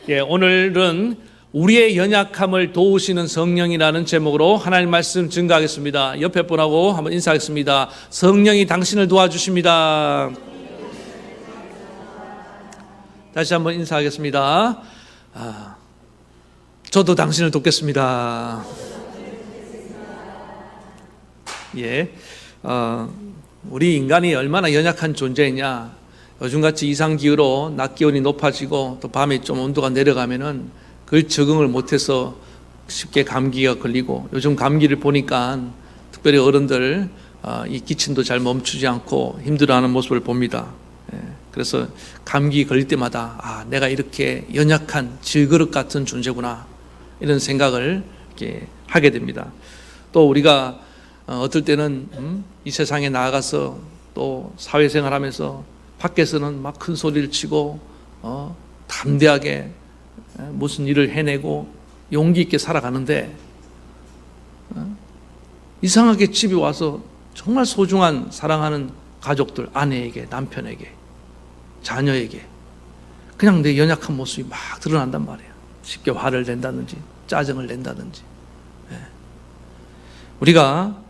오늘은 우리의 연약함을 도우시는 성령이라는 제목으로 하나님 말씀 증거하겠습니다. 옆에 분하고 한번 인사하겠습니다. 성령이 당신을 도와주십니다. 다시 한번 인사하겠습니다. 저도 당신을 돕겠습니다. 우리 인간이 얼마나 연약한 존재이냐. 요즘같이 이상기후로 낮 기온이 높아지고 또 밤에 좀 온도가 내려가면은 그걸 적응을 못해서 쉽게 감기가 걸리고, 요즘 감기를 보니까 특별히 어른들 이 기침도 잘 멈추지 않고 힘들어하는 모습을 봅니다. 그래서 감기 걸릴 때마다 내가 이렇게 연약한 질그릇 같은 존재구나, 이런 생각을 이렇게 하게 됩니다. 또 우리가 어떨 때는 이 세상에 나아가서 또 사회생활하면서 밖에서는 막 큰 소리를 치고 담대하게 무슨 일을 해내고 용기 있게 살아가는데, 이상하게 집에 와서 정말 소중한 사랑하는 가족들, 아내에게, 남편에게, 자녀에게 그냥 내 연약한 모습이 막 드러난단 말이에요. 쉽게 화를 낸다든지 짜증을 낸다든지. 우리가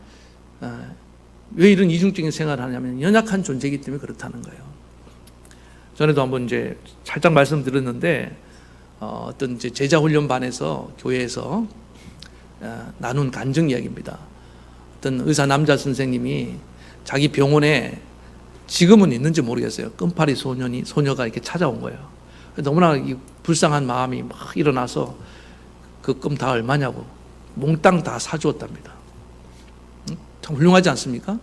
왜 이런 이중적인 생활을 하냐면 연약한 존재이기 때문에 그렇다는 거예요. 전에도 한번 이제 살짝 말씀드렸는데, 어떤 이제 제자훈련반에서 교회에서 나눈 간증 이야기입니다. 어떤 의사 남자 선생님이 자기 병원에 지금은 있는지 모르겠어요. 끔파리 소녀가 이렇게 찾아온 거예요. 너무나 불쌍한 마음이 막 일어나서 그 끔 다 얼마냐고 몽땅 다 사주었답니다. 참 훌륭하지 않습니까?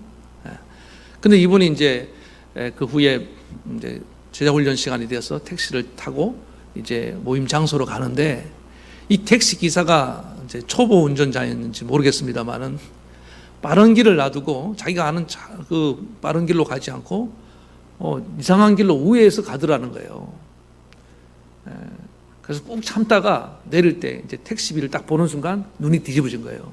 근데 이분이 이제 그 후에 이제 제자훈련 시간이 되어서 택시를 타고 이제 모임 장소로 가는데, 이 택시 기사가 이제 초보 운전자였는지 모르겠습니다만은 빠른 길을 놔두고 자기가 아는 그 빠른 길로 가지 않고 이상한 길로 우회해서 가더라는 거예요. 그래서 꼭 참다가 내릴 때 이제 택시비를 딱 보는 순간 눈이 뒤집어진 거예요.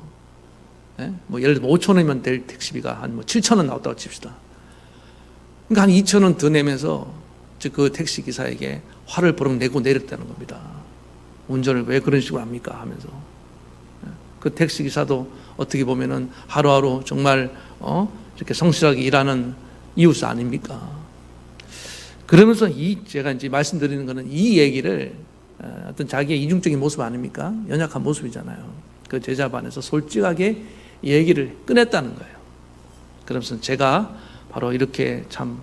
뭐 예를 들면 5천 원이면 될 택시비가 한 7천 원 나왔다고 칩시다. 그러니까 한 2천 원 더 내면서 그 택시 기사에게 화를 버럭 내고 내렸다는 겁니다. 운전을 왜 그런 식으로 합니까? 하면서. 그 택시 기사도 어떻게 보면은 하루하루 정말 이렇게 성실하게 일하는 이웃 아닙니까? 그러면서 제가 이제 말씀드리는 거는 이 얘기를 어떤 자기의 이중적인 모습 아닙니까? 연약한 모습이잖아요. 그 제자반에서 솔직하게 얘기를 꺼냈다는 거예요. 그러면서 제가 바로 이렇게 참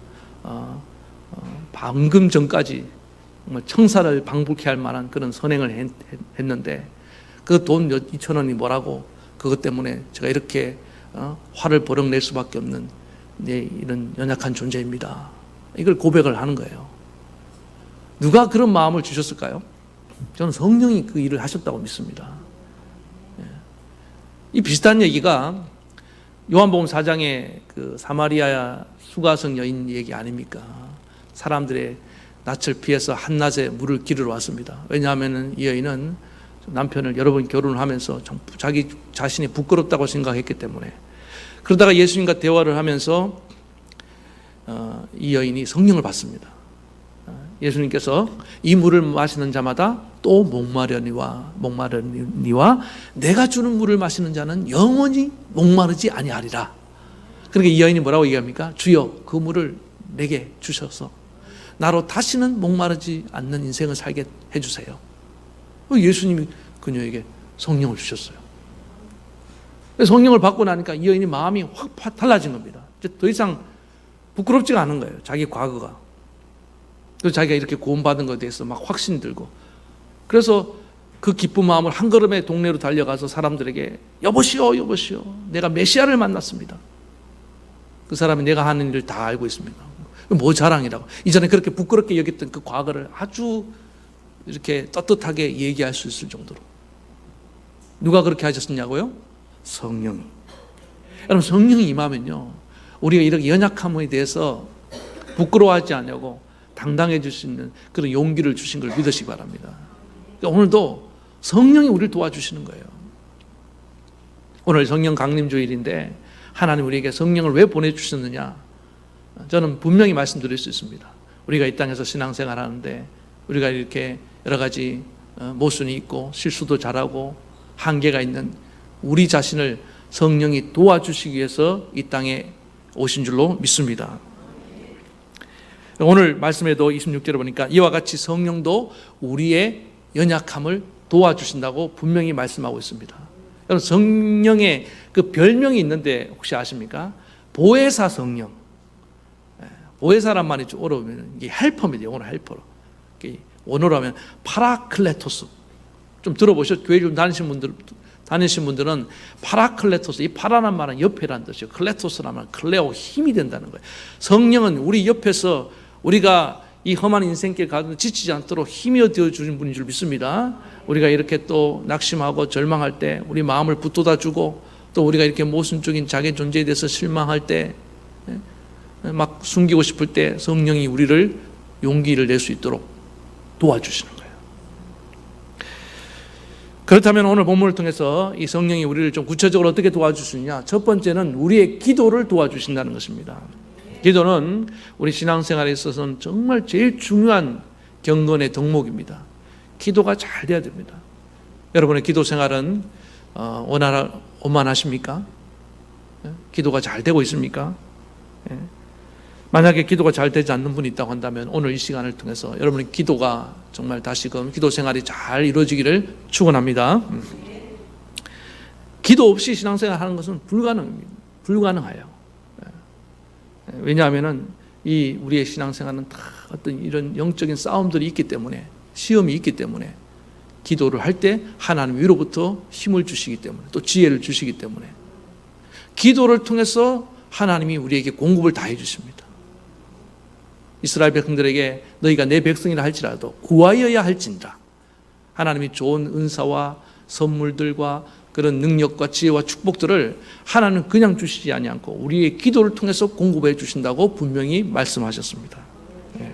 방금 전까지 정말 청사를 방불케 할 만한 그런 선행을 했는데, 그 돈 2천 원이 뭐라고, 그것 때문에 제가 이렇게 화를 버럭 낼 수밖에 없는 이런 연약한 존재입니다. 이걸 고백을 하는 거예요. 누가 그런 마음을 주셨을까요? 저는 성령이 그 일을 하셨다고 믿습니다. 이 비슷한 얘기가 요한복음 4장의 그 사마리아 수가성 여인 얘기 아닙니까? 사람들의 낯을 피해서 한낮에 물을 기르러 왔습니다. 왜냐하면 이 여인은 남편을 여러 번 결혼을 하면서 자기 자신이 부끄럽다고 생각했기 때문에. 그러다가 예수님과 대화를 하면서 이 여인이 성령을 받습니다. 예수님께서 이 물을 마시는 자마다 또 목마르니와 내가 주는 물을 마시는 자는 영원히 목마르지 아니하리라. 그러니까 이 여인이 뭐라고 얘기합니까? 주여, 그 물을 내게 주셔서 나로 다시는 목마르지 않는 인생을 살게 해주세요. 예수님이 그녀에게 성령을 주셨어요. 성령을 받고 나니까 이 여인이 마음이 확 달라진 겁니다. 이제 더 이상 부끄럽지가 않은 거예요. 자기 과거가. 그래서 자기가 이렇게 구원받은 것에 대해서 막 확신 들고, 그래서 그 기쁜 마음을 한 걸음에 동네로 달려가서 사람들에게 여보시오, 내가 메시아를 만났습니다. 그 사람이 내가 하는 일을 다 알고 있습니다. 뭐 자랑이라고. 이전에 그렇게 부끄럽게 여겼던 그 과거를 아주 이렇게 떳떳하게 얘기할 수 있을 정도로. 누가 그렇게 하셨냐고요? 성령이. 여러분, 성령이 임하면요, 우리가 이렇게 연약함에 대해서 부끄러워하지 않냐고 당당해질 수 있는 그런 용기를 주신 걸 믿으시기 바랍니다. 그러니까 오늘도 성령이 우리를 도와주시는 거예요. 오늘 성령 강림 주일인데 하나님 우리에게 성령을 왜 보내주셨느냐? 저는 분명히 말씀드릴 수 있습니다. 우리가 이 땅에서 신앙생활 하는데 우리가 이렇게 여러 가지 모순이 있고 실수도 잘하고 한계가 있는 우리 자신을 성령이 도와주시기 위해서 이 땅에 오신 줄로 믿습니다. 오늘 말씀에도 26절에 보니까 이와 같이 성령도 우리의 연약함을 도와주신다고 분명히 말씀하고 있습니다. 여러분, 성령의 그 별명이 있는데 혹시 아십니까? 보혜사 성령. 보혜사란 말이 좀 어려우면 이게 헬퍼입니다. 영어로 헬퍼로. 원어로 하면 파라클레토스. 좀 들어보셨죠? 교회 좀 다니신 분들은 파라클레토스, 이 파라란 말은 옆에란 뜻이에요. 클레토스란 말은 클레오, 힘이 된다는 거예요. 성령은 우리 옆에서 우리가 이 험한 인생길 가도 지치지 않도록 힘이 되어주는 분인 줄 믿습니다. 우리가 이렇게 또 낙심하고 절망할 때 우리 마음을 붙돋아주고, 또 우리가 이렇게 모순적인 자기 존재에 대해서 실망할 때, 막 숨기고 싶을 때 성령이 우리를 용기를 낼 수 있도록 도와주시는 거예요. 그렇다면 오늘 본문을 통해서 이 성령이 우리를 좀 구체적으로 어떻게 도와주시느냐? 첫 번째는 우리의 기도를 도와주신다는 것입니다. 기도는 우리 신앙생활에 있어서는 정말 제일 중요한 경건의 덕목입니다. 기도가 잘 돼야 됩니다. 여러분의 기도 생활은 원만하십니까? 기도가 잘 되고 있습니까? 만약에 기도가 잘 되지 않는 분이 있다고 한다면 오늘 이 시간을 통해서 여러분의 기도가 정말 다시금 기도 생활이 잘 이루어지기를 축원합니다. 기도 없이 신앙생활 하는 것은 불가능해요. 왜냐하면은 이 우리의 신앙생활은 다 어떤 이런 영적인 싸움들이 있기 때문에, 시험이 있기 때문에, 기도를 할 때 하나님 위로부터 힘을 주시기 때문에, 또 지혜를 주시기 때문에, 기도를 통해서 하나님이 우리에게 공급을 다 해주십니다. 이스라엘 백성들에게 너희가 내 백성이라 할지라도 구하여야 할진다. 하나님이 좋은 은사와 선물들과 그런 능력과 지혜와 축복들을 하나님은 그냥 주시지 아니하고 우리의 기도를 통해서 공급해 주신다고 분명히 말씀하셨습니다.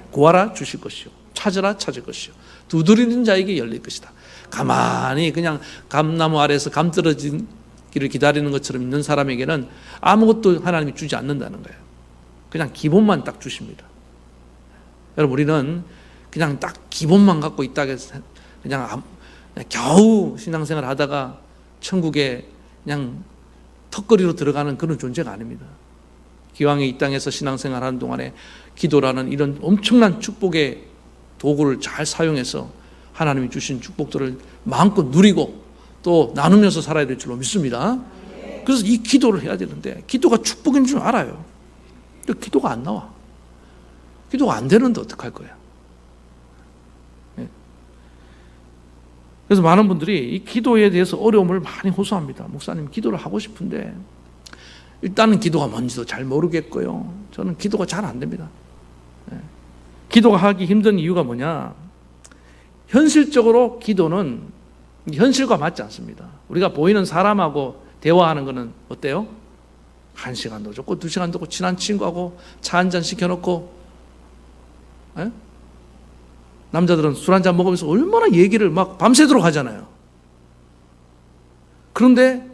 구하라 주실 것이요, 찾으라 찾을 것이요, 두드리는 자에게 열릴 것이다. 가만히 그냥 감나무 아래에서 감 떨어지기를 기다리는 것처럼 있는 사람에게는 아무것도 하나님이 주지 않는다는 거예요. 그냥 기본만 딱 주십니다. 여러분, 우리는 그냥 딱 기본만 갖고 있다고 해서 그냥 겨우 신앙생활 하다가 천국에 그냥 턱걸이로 들어가는 그런 존재가 아닙니다. 기왕에 이 땅에서 신앙생활 하는 동안에 기도라는 이런 엄청난 축복의 도구를 잘 사용해서 하나님이 주신 축복들을 마음껏 누리고 또 나누면서 살아야 될 줄로 믿습니다. 그래서 이 기도를 해야 되는데, 기도가 축복인 줄 알아요. 근데 기도가 안 나와. 기도가 안 되는데 어떡할 거야? 그래서 많은 분들이 이 기도에 대해서 어려움을 많이 호소합니다. 목사님, 기도를 하고 싶은데 일단은 기도가 뭔지도 잘 모르겠고요. 저는 기도가 잘 안 됩니다. 기도가 하기 힘든 이유가 뭐냐? 현실적으로 기도는 현실과 맞지 않습니다. 우리가 보이는 사람하고 대화하는 거는 어때요? 1시간도 좋고 2시간도 좋고 친한 친구하고 차 한잔 시켜놓고, 남자들은 술 한잔 먹으면서 얼마나 얘기를 막 밤새도록 하잖아요. 그런데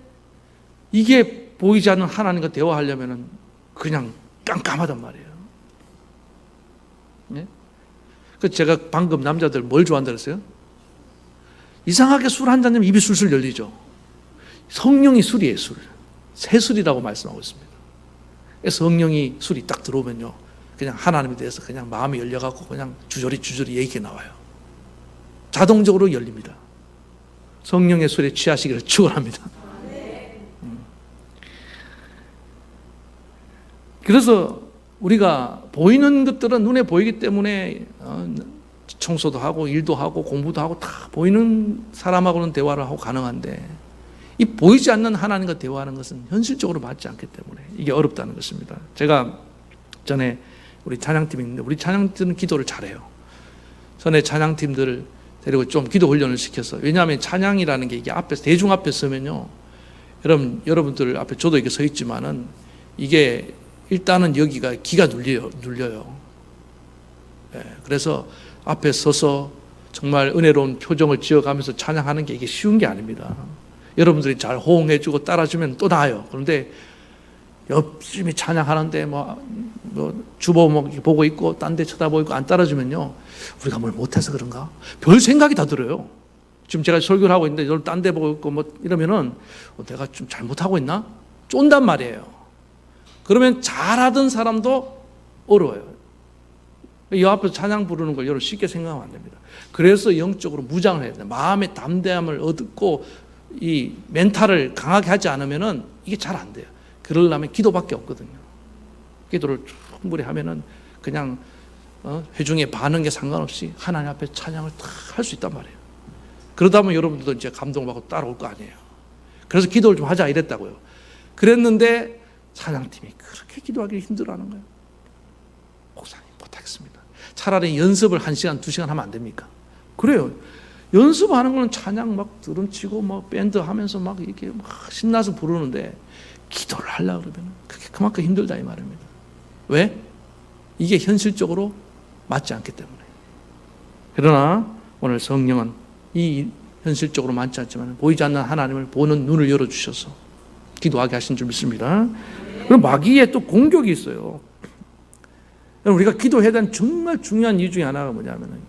이게 보이지 않는 하나님과 대화하려면 그냥 깜깜하단 말이에요. 그래서 제가 방금 남자들 뭘 좋아한다 그랬어요? 이상하게 술 한 잔이면 입이 술술 열리죠. 성령이 술이에요, 술. 새술이라고 말씀하고 있습니다. 성령이 술이 딱 들어오면요, 그냥 하나님에 대해서 그냥 마음이 열려갖고 그냥 주저리 얘기가 나와요. 자동적으로 열립니다. 성령의 술에 취하시기를 축원합니다. 그래서 우리가 보이는 것들은 눈에 보이기 때문에 청소도 하고 일도 하고 공부도 하고 다 보이는 사람하고는 대화를 하고 가능한데, 이 보이지 않는 하나님과 대화하는 것은 현실적으로 맞지 않기 때문에 이게 어렵다는 것입니다. 제가 전에 우리 찬양팀이 있는데, 우리 찬양팀은 기도를 잘해요. 전에 찬양팀들을 데리고 좀 기도 훈련을 시켰어요. 왜냐하면 찬양이라는 게 이게 앞에서, 대중 앞에 서면요, 여러분들 앞에 저도 이렇게 서 있지만은 이게 일단은 여기가 기가 눌려요. 그래서 앞에 서서 정말 은혜로운 표정을 지어가면서 찬양하는 게 이게 쉬운 게 아닙니다. 여러분들이 잘 호응해주고 따라주면 또 나아요. 그런데 열심히 찬양하는데 뭐 뭐 주보 뭐 보고 있고 딴 데 쳐다보고 있고 안 따라주면요, 우리가 뭘 못해서 그런가? 별 생각이 다 들어요. 지금 제가 설교를 하고 있는데 널 딴 데 보고 있고 뭐 이러면은 내가 좀 잘못하고 있나? 쫀단 말이에요. 그러면 잘하던 사람도 어려워요. 이 앞에서 찬양 부르는 걸 여러분 쉽게 생각하면 안 됩니다. 그래서 영적으로 무장을 해야 돼요. 마음의 담대함을 얻고 이 멘탈을 강하게 하지 않으면은 이게 잘 안 돼요. 그러려면 기도밖에 없거든요. 기도를 충분히 하면은 그냥 회중에 반응에 상관없이 하나님 앞에 찬양을 다 할 수 있단 말이에요. 그러다 보면 여러분들도 이제 감동받고 따라올 거 아니에요. 그래서 기도를 좀 하자 이랬다고요. 그랬는데 찬양팀이 그렇게 기도하기 힘들어하는 거예요. 목사님 못하겠습니다. 차라리 연습을 1시간, 2시간 하면 안 됩니까? 그래요. 연습하는 거는 찬양 막 드럼치고 막 밴드 하면서 막 이렇게 막 신나서 부르는데 기도를 하려고 그러면 그게 그만큼 힘들다 이 말입니다. 왜? 이게 현실적으로 맞지 않기 때문에. 그러나 오늘 성령은 이 현실적으로 많지 않지만 보이지 않는 하나님을 보는 눈을 열어주셔서 기도하게 하신 줄 믿습니다. 그리고 마귀의 또 공격이 있어요. 우리가 기도해야 되는 정말 중요한 이유 중에 하나가 뭐냐면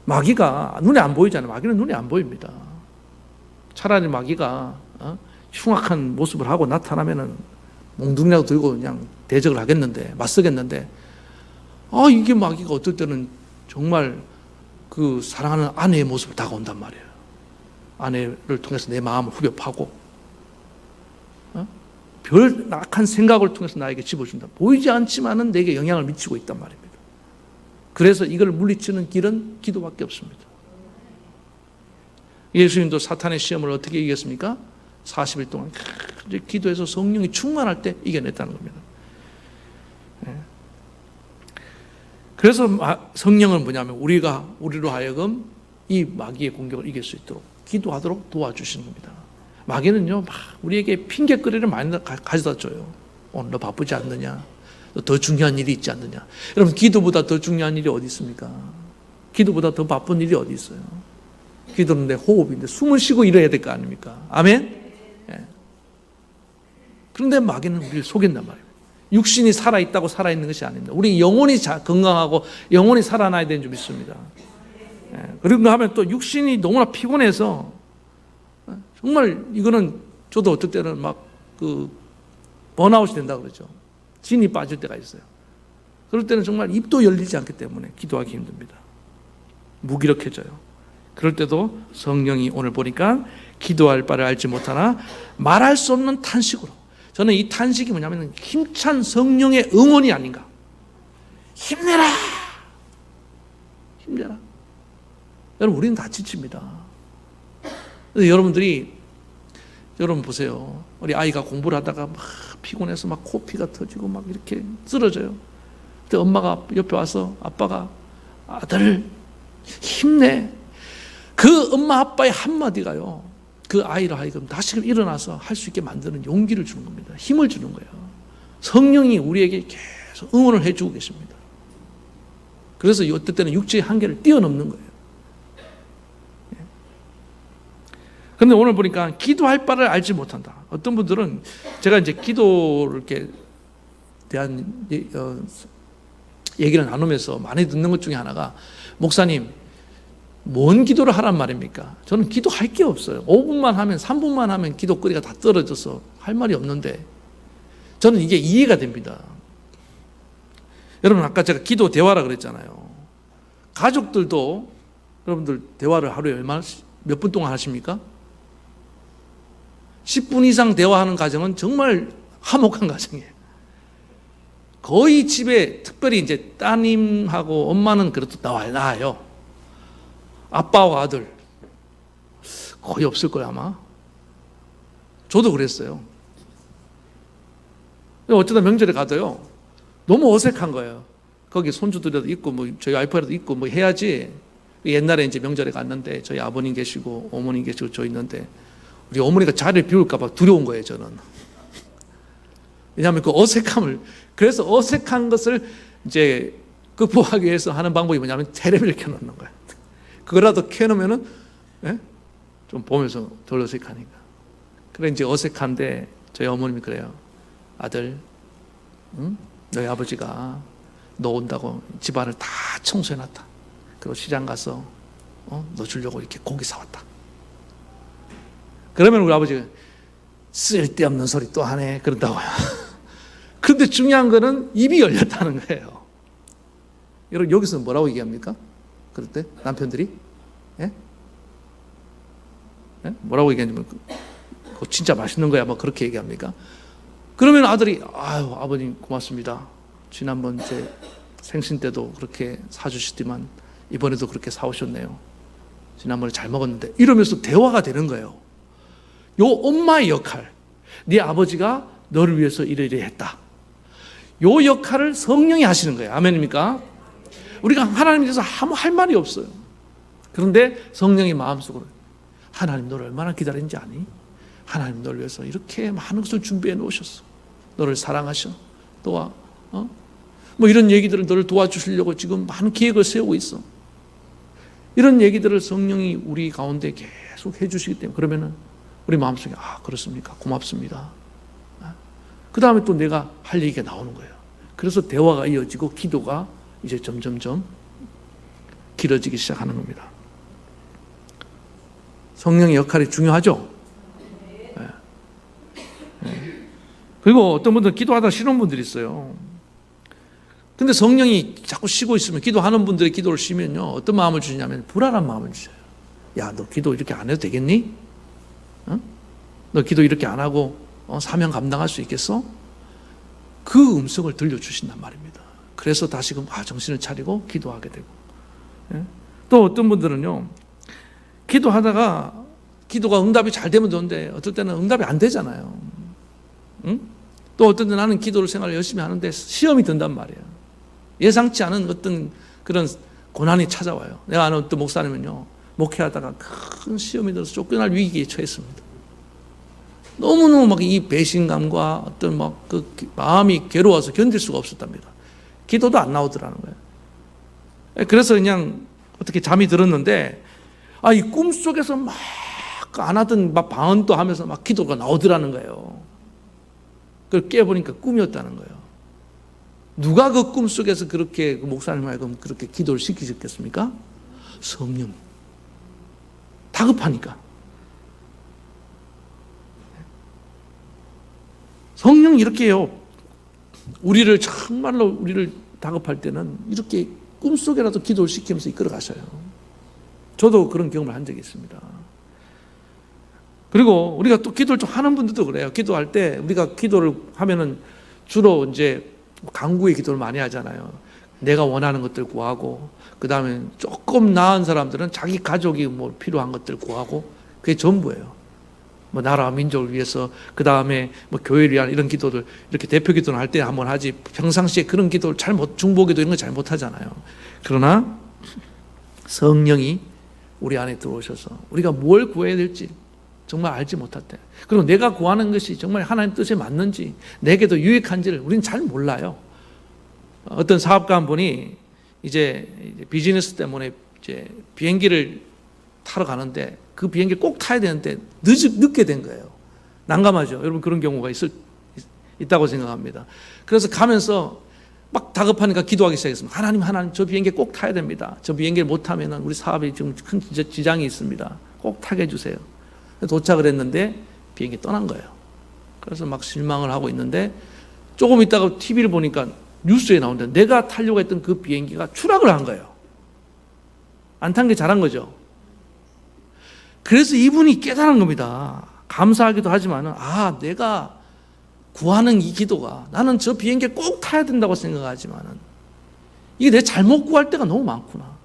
마귀가 눈에 안 보이잖아요. 마귀는 눈에 안 보입니다. 차라리 마귀가 흉악한 모습을 하고 나타나면은 몽둥이라도 들고 그냥 대적을 하겠는데, 맞서겠는데, 이게 마귀가 어떨 때는 정말 그 사랑하는 아내의 모습을 다가온단 말이에요. 아내를 통해서 내 마음을 후벼 파고, 별 악한 생각을 통해서 나에게 집어준다. 보이지 않지만은 내게 영향을 미치고 있단 말입니다. 그래서 이걸 물리치는 길은 기도밖에 없습니다. 예수님도 사탄의 시험을 어떻게 이겼습니까? 40일 동안 기도해서 성령이 충만할 때 이겨냈다는 겁니다. 그래서 성령은 뭐냐면 우리로 하여금 이 마귀의 공격을 이길 수 있도록 기도하도록 도와주시는 겁니다. 마귀는요, 막 우리에게 핑계거리를 많이 가져다 줘요. 오늘 너 바쁘지 않느냐? 너 더 중요한 일이 있지 않느냐? 여러분, 기도보다 더 중요한 일이 어디 있습니까? 기도보다 더 바쁜 일이 어디 있어요? 기도는 내 호흡인데 숨을 쉬고 일해야 될 거 아닙니까? 아멘? 예. 그런데 마귀는 우리를 속인단 말이에요. 육신이 살아있다고 살아있는 것이 아닙니다. 우리 영혼이 건강하고 영혼이 살아나야 되는 줄 믿습니다. 예. 그리고 하면 또 육신이 너무나 피곤해서 정말 이거는 저도 어떨 때는 막 번아웃이 된다고 그러죠. 진이 빠질 때가 있어요. 그럴 때는 정말 입도 열리지 않기 때문에 기도하기 힘듭니다. 무기력해져요. 그럴 때도 성령이 오늘 보니까 기도할 바를 알지 못하나 말할 수 없는 탄식으로, 저는 이 탄식이 뭐냐면 힘찬 성령의 응원이 아닌가. 힘내라! 힘내라. 여러분, 우리는 다 지칩니다. 여러분 보세요. 우리 아이가 공부를 하다가 막 피곤해서 막 코피가 터지고 막 이렇게 쓰러져요. 그때 엄마가 옆에 와서 아빠가 아들 힘내. 그 엄마 아빠의 한마디가요, 그 아이를 하여금 다시금 일어나서 할 수 있게 만드는 용기를 주는 겁니다. 힘을 주는 거예요. 성령이 우리에게 계속 응원을 해주고 계십니다. 그래서 어떨 때는 육체의 한계를 뛰어넘는 거예요. 그런데 오늘 보니까 기도할 바를 알지 못한다. 어떤 분들은 제가 이제 기도를 이렇게 대한 얘기를 나누면서 많이 듣는 것 중에 하나가, 목사님 뭔 기도를 하란 말입니까? 저는 기도할 게 없어요. 5분만 하면 3분만 하면 기도거리가 다 떨어져서 할 말이 없는데, 저는 이게 이해가 됩니다. 여러분, 아까 제가 기도 대화라 그랬잖아요. 가족들도 여러분들 대화를 하루에 몇 분 동안 하십니까? 10분 이상 대화하는 가정은 정말 화목한 가정이에요. 거의 집에, 특별히 이제 따님하고 엄마는 그래도 나와요. 아빠와 아들 거의 없을 거예요, 아마. 저도 그랬어요. 어쩌다 명절에 가도요, 너무 어색한 거예요. 거기 손주들이라도 있고 뭐 저희 와이프라도 있고 뭐 해야지. 옛날에 이제 명절에 갔는데 저희 아버님 계시고 어머님 계시고 저 있는데 우리 어머니가 자리를 비울까 봐 두려운 거예요, 저는. 왜냐하면 그 어색함을, 그래서 어색한 것을 이제 극복하기 위해서 하는 방법이 뭐냐면 테레비를 켜놓는 거예요. 그거라도 켜놓으면은, 예? 좀 보면서 덜 어색하니까. 그래 이제 어색한데 저희 어머님이 그래요. 아들, 응? 너희 아버지가 너 온다고 집안을 다 청소해놨다. 그리고 시장 가서 너 주려고 이렇게 고기 사왔다. 그러면 우리 아버지가 쓸데없는 소리 또 하네 그런다고요. 그런데 중요한 거는 입이 열렸다는 거예요. 여러분 여기서 뭐라고 얘기합니까? 그럴 때 남편들이 예? 예? 뭐라고 얘기하냐면 그거 진짜 맛있는 거야 뭐 그렇게 얘기합니까? 그러면 아들이 아유 아버님 고맙습니다. 지난번 제 생신 때도 그렇게 사주시더만 이번에도 그렇게 사오셨네요. 지난번에 잘 먹었는데 이러면서 대화가 되는 거예요. 요 엄마의 역할, 네 아버지가 너를 위해서 이러이러 했다. 요 역할을 성령이 하시는 거예요. 아멘입니까? 우리가 하나님에 대해서 아무 할 말이 없어요. 그런데 성령이 마음속으로 하나님 너를 얼마나 기다리는지 아니? 하나님 너를 위해서 이렇게 많은 것을 준비해 놓으셨어. 너를 사랑하셔. 또한 뭐 이런 얘기들을 너를 도와주시려고 지금 많은 계획을 세우고 있어. 이런 얘기들을 성령이 우리 가운데 계속 해주시기 때문에 그러면은 우리 마음속에 아 그렇습니까? 고맙습니다. 그 다음에 또 내가 할 얘기가 나오는 거예요. 그래서 대화가 이어지고 기도가 이제 점점점 길어지기 시작하는 겁니다. 성령의 역할이 중요하죠? 네. 네. 그리고 어떤 분들은 기도하다 쉬는 분들이 있어요. 근데 성령이 자꾸 쉬고 있으면 기도하는 분들의 기도를 쉬면요 어떤 마음을 주시냐면 불안한 마음을 주셔요. 야, 너 기도 이렇게 안 해도 되겠니? 너 기도 이렇게 안 하고 사명 감당할 수 있겠어? 그 음성을 들려주신단 말입니다. 그래서 다시금 정신을 차리고 기도하게 되고. 또 어떤 분들은요 기도하다가 기도가 응답이 잘 되면 좋은데 어떨 때는 응답이 안 되잖아요. 또 어떤 때는 나는 기도를 생활을 열심히 하는데 시험이 든단 말이에요. 예상치 않은 어떤 그런 고난이 찾아와요. 내가 아는 어떤 목사님은요 목회하다가 큰 시험이 들어서 쫓겨날 위기에 처했습니다. 너무너무 막 이 배신감과 어떤 막 그 마음이 괴로워서 견딜 수가 없었답니다. 기도도 안 나오더라는 거예요. 그래서 그냥 어떻게 잠이 들었는데 이 꿈속에서 막 안 하던 막 방언도 하면서 막 기도가 나오더라는 거예요. 그걸 깨보니까 꿈이었다는 거예요. 누가 그 꿈속에서 그렇게 그 목사님 하여금 그렇게 기도를 시키셨겠습니까? 성령. 다급하니까. 성령이 이렇게 해요. 우리를 정말로 우리를 다급할 때는 이렇게 꿈속에라도 기도를 시키면서 이끌어 가셔요. 저도 그런 경험을 한 적이 있습니다. 그리고 우리가 또 기도를 좀 하는 분들도 그래요. 기도할 때 우리가 기도를 하면은 주로 이제 간구의 기도를 많이 하잖아요. 내가 원하는 것들 구하고, 그 다음에 조금 나은 사람들은 자기 가족이 뭐 필요한 것들 구하고, 그게 전부예요. 뭐 나라와 민족을 위해서, 그 다음에 뭐 교회를 위한 이런 기도들, 이렇게 대표 기도를 할 때 한번 하지, 평상시에 그런 기도를 중보기도 이런 거 잘 못하잖아요. 그러나 성령이 우리 안에 들어오셔서 우리가 뭘 구해야 될지 정말 알지 못할 때, 그리고 내가 구하는 것이 정말 하나님 뜻에 맞는지, 내게도 유익한지를 우리는 잘 몰라요. 어떤 사업가 한 분이 이제 비즈니스 때문에 이제 비행기를 타러 가는데 그 비행기를 꼭 타야 되는데 늦게 된 거예요. 난감하죠. 여러분 그런 경우가 있다고 생각합니다. 그래서 가면서 막 다급하니까 기도하기 시작했습니다. 하나님 저 비행기 꼭 타야 됩니다. 저 비행기를 못 타면 우리 사업에 지금 큰 지장이 있습니다. 꼭 타게 해주세요. 도착을 했는데 비행기 떠난 거예요. 그래서 막 실망을 하고 있는데 조금 있다가 TV를 보니까 뉴스에 나오는데 내가 타려고 했던 그 비행기가 추락을 한 거예요. 안 탄 게 잘한 거죠. 그래서 이분이 깨달은 겁니다. 감사하기도 하지만은 내가 구하는 이 기도가, 나는 저 비행기를 꼭 타야 된다고 생각하지만은 이게 내 잘못 구할 때가 너무 많구나.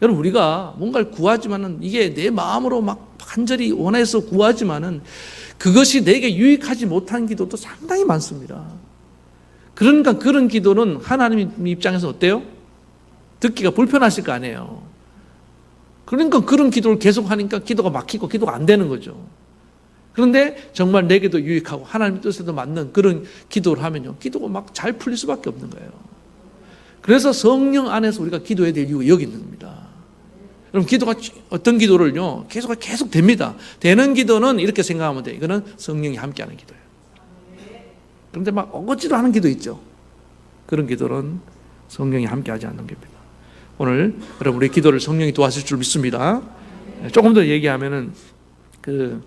여러분 우리가 뭔가를 구하지만은 이게 내 마음으로 막 간절히 원해서 구하지만은 그것이 내게 유익하지 못한 기도도 상당히 많습니다. 그러니까 그런 기도는 하나님 입장에서 어때요? 듣기가 불편하실 거 아니에요. 그러니까 그런 기도를 계속하니까 기도가 막히고 기도가 안 되는 거죠. 그런데 정말 내게도 유익하고 하나님 뜻에도 맞는 그런 기도를 하면요, 기도가 막 잘 풀릴 수밖에 없는 거예요. 그래서 성령 안에서 우리가 기도해야 될 이유가 여기 있는 겁니다. 여러분 기도가 어떤 기도를요 계속 됩니다. 되는 기도는 이렇게 생각하면 돼요. 이거는 성령이 함께하는 기도예요. 그런데 막 억지로 하는 기도 있죠. 그런 기도는 성령이 함께하지 않는 겁니다. 오늘 여러분 우리 기도를 성령이 도와줄 줄 믿습니다. 조금 더 얘기하면은 그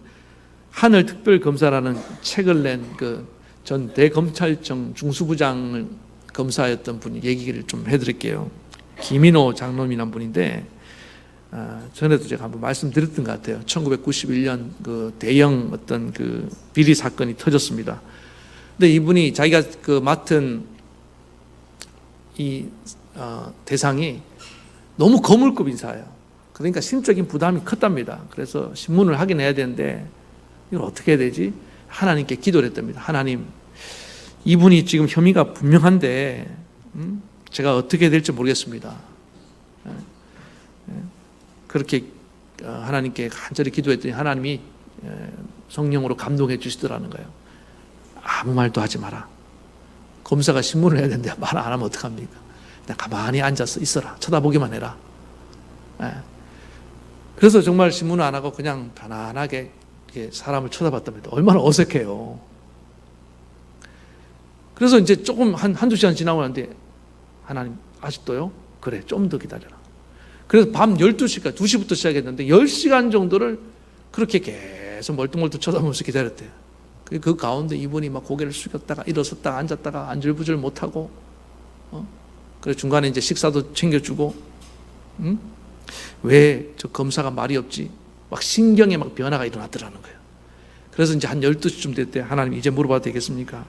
하늘 특별검사라는 책을 낸 그 전 대검찰청 중수부장을 검사였던 분이 얘기를 좀 해드릴게요. 김인호 장로님이란 분인데 전에도 제가 한번 말씀드렸던 것 같아요. 1991년 그 대형 어떤 그 비리 사건이 터졌습니다. 근데 이분이 자기가 그 맡은 이 대상이 너무 거물급 인사예요. 그러니까 심적인 부담이 컸답니다. 그래서 신문을 하긴 해야 되는데 이걸 어떻게 해야 되지? 하나님께 기도를 했답니다. 하나님, 이분이 지금 혐의가 분명한데 제가 어떻게 해야 될지 모르겠습니다. 그렇게 하나님께 간절히 기도했더니 하나님이 성령으로 감동해 주시더라는 거예요. 아무 말도 하지 마라. 검사가 신문을 해야 되는데 말 안 하면 어떡합니까? 그냥 가만히 앉아서 있어라. 쳐다보기만 해라. 그래서 정말 신문을 안 하고 그냥 편안하게 사람을 쳐다봤답니다. 얼마나 어색해요. 그래서 이제 조금 한두 시간 지나고 나는데 하나님 아직도요? 그래, 좀 더 기다려라. 그래서 밤 12시까지 2시부터 시작했는데 10시간 정도를 그렇게 계속 멀뚱멀뚱 쳐다보면서 기다렸대요. 그 가운데 이분이 막 고개를 숙였다가 일어섰다가 앉았다가 안절부절 못하고 그래서 중간에 이제 식사도 챙겨주고 왜 저 검사가 말이 없지? 막 신경에 막 변화가 일어났더라는 거예요. 그래서 이제 한 12시쯤 됐대. 하나님 이제 물어봐도 되겠습니까?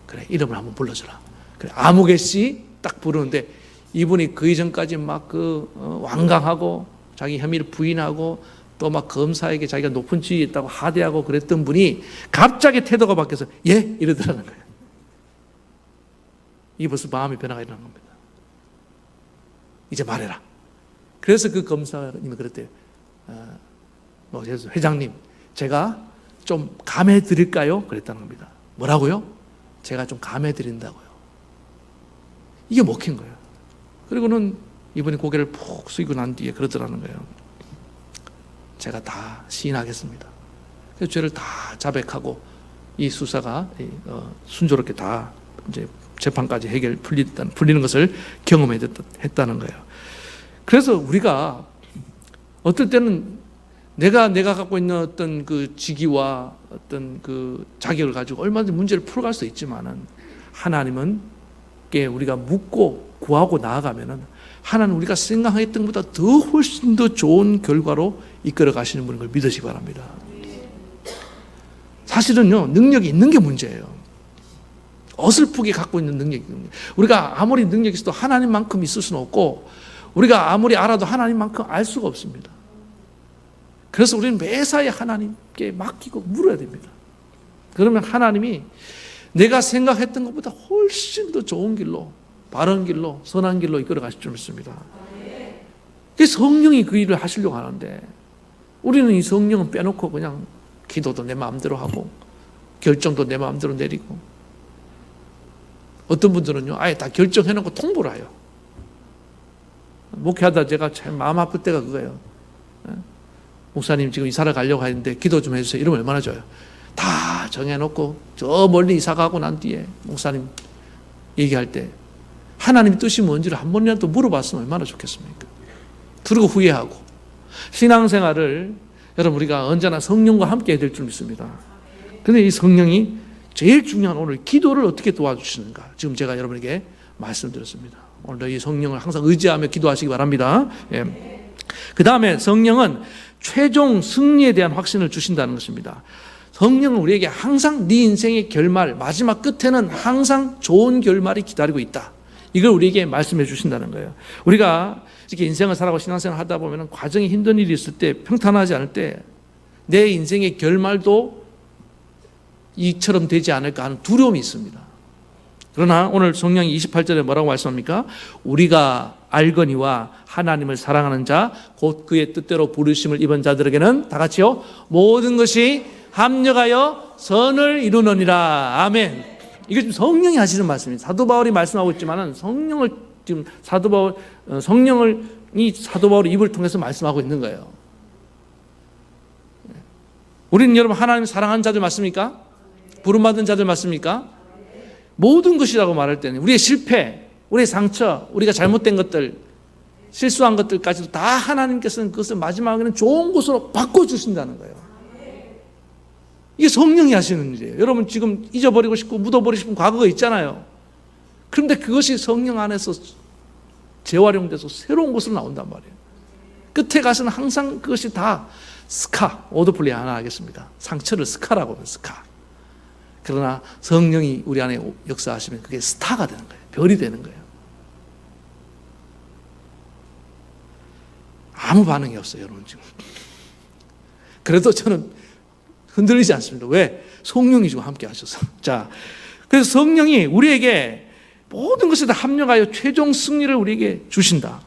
그래, 이름을 한번 불러줘라. 그래, 아무개 씨 딱 부르는데 이분이 그 이전까지 막 완강하고 자기 혐의를 부인하고 또 막 검사에게 자기가 높은 지위에 있다고 하대하고 그랬던 분이 갑자기 태도가 바뀌어서 예? 이러더라는 거예요. 이게 벌써 마음의 변화가 일어난 겁니다. 이제 말해라. 그래서 그 검사님이 그랬대요. 회장님, 제가 좀 감해 드릴까요? 그랬다는 겁니다. 뭐라고요? 제가 좀 감해 드린다고요. 이게 먹힌 거예요. 그리고는 이분이 고개를 푹 숙이고 난 뒤에 그러더라는 거예요. 제가 다 시인하겠습니다. 그래서 죄를 다 자백하고 이 수사가 순조롭게 다 이제 재판까지 풀리는 것을 경험했다는 거예요. 그래서 우리가 어떨 때는 내가 갖고 있는 어떤 그 직위와 어떤 그 자격을 가지고 얼마든지 문제를 풀어갈 수 있지만은 하나님은 우리가 묻고 구하고 나아가면은 하나님 우리가 생각했던 것보다 더 훨씬 더 좋은 결과로 이끌어 가시는 분인 걸 믿으시기 바랍니다. 사실은요, 능력이 있는 게 문제예요. 어설프게 갖고 있는 능력이 있는 거예요. 우리가 아무리 능력이 있어도 하나님만큼 있을 수는 없고 우리가 아무리 알아도 하나님만큼 알 수가 없습니다. 그래서 우리는 매사에 하나님께 맡기고 물어야 됩니다. 그러면 하나님이 내가 생각했던 것보다 훨씬 더 좋은 길로, 바른 길로, 선한 길로 이끌어 가실 줄 믿습니다. 성령이 그 일을 하시려고 하는데 우리는 이 성령은 빼놓고 그냥 기도도 내 마음대로 하고 결정도 내 마음대로 내리고 어떤 분들은요 아예 다 결정해놓고 통보를 해요. 목회하다 제가 참 마음 아플 때가 그거예요. 목사님 지금 이사를 가려고 하는데 기도 좀 해주세요. 이러면 얼마나 좋아요. 다 정해놓고 저 멀리 이사 가고 난 뒤에 목사님 얘기할 때 하나님 뜻이 뭔지를 한 번이라도 물어봤으면 얼마나 좋겠습니까? 그리고 후회하고. 신앙생활을 여러분 우리가 언제나 성령과 함께 해야 될 줄 믿습니다. 그런데 이 성령이 제일 중요한 오늘 기도를 어떻게 도와주시는가 지금 제가 여러분에게 말씀드렸습니다. 오늘도 이 성령을 항상 의지하며 기도하시기 바랍니다. 그 다음에 성령은 최종 승리에 대한 확신을 주신다는 것입니다. 성령은 우리에게 항상 네 인생의 결말, 마지막 끝에는 항상 좋은 결말이 기다리고 있다. 이걸 우리에게 말씀해 주신다는 거예요. 우리가 이렇게 인생을 살아가고 신앙생활을 하다 보면 과정이 힘든 일이 있을 때, 평탄하지 않을 때 내 인생의 결말도 이처럼 되지 않을까 하는 두려움이 있습니다. 그러나 오늘 성령이 28절에 뭐라고 말씀합니까? 우리가 알거니와 하나님을 사랑하는 자, 곧 그의 뜻대로 부르심을 입은 자들에게는 다 같이요 모든 것이 합력하여 선을 이루느니라. 아멘. 이게 지금 성령이 하시는 말씀입니다. 사도 바울이 말씀하고 있지만은 성령을 지금 사도 바울이 입을 통해서 말씀하고 있는 거예요. 우리는 여러분 하나님 사랑하는 자들 맞습니까? 부름받은 자들 맞습니까? 모든 것이라고 말할 때는 우리의 실패, 우리의 상처, 우리가 잘못된 것들, 실수한 것들까지도 다 하나님께서는 그것을 마지막에는 좋은 것으로 바꿔주신다는 거예요. 이게 성령이 하시는 일이에요. 여러분 지금 잊어버리고 싶고 묻어버리고 싶은 과거가 있잖아요. 그런데 그것이 성령 안에서 재활용돼서 새로운 것으로 나온단 말이에요. 끝에 가서는 항상 그것이 다 스카, 워드플레이 하나 하겠습니다. 상처를 스카라고 하면 스카. 그러나 성령이 우리 안에 역사하시면 그게 스타가 되는 거예요. 별이 되는 거예요. 아무 반응이 없어요, 여러분 지금. 그래도 저는 흔들리지 않습니다. 왜? 성령이 지금 함께 하셔서. 자, 그래서 성령이 우리에게 모든 것에 다 합력하여 최종 승리를 우리에게 주신다.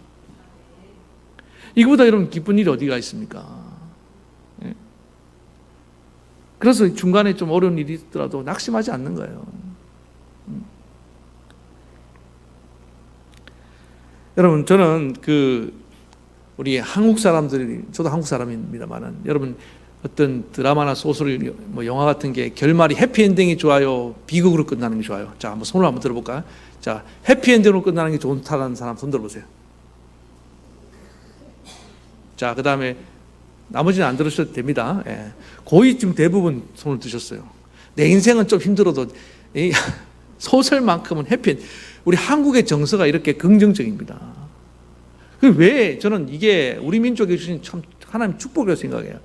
이거보다 여러분 기쁜 일이 어디가 있습니까? 예? 그래서 중간에 좀 어려운 일이 있더라도 낙심하지 않는 거예요. 여러분 저는 우리 한국 사람들이, 저도 한국 사람입니다만은, 여러분 어떤 드라마나 소설, 뭐 영화 같은 게 결말이 해피엔딩이 좋아요, 비극으로 끝나는 게 좋아요? 자, 한번 손을 한번 들어볼까요? 자, 해피엔딩으로 끝나는 게 좋다는 사람 손 들어보세요. 자, 그 다음에 나머지는 안 들으셔도 됩니다. 예. 거의 지금 대부분 손을 드셨어요. 내 인생은 좀 힘들어도 이 소설만큼은 해피엔딩. 우리 한국의 정서가 이렇게 긍정적입니다. 왜 저는 이게 우리 민족에 주신 참 하나님 축복이라고 생각해요.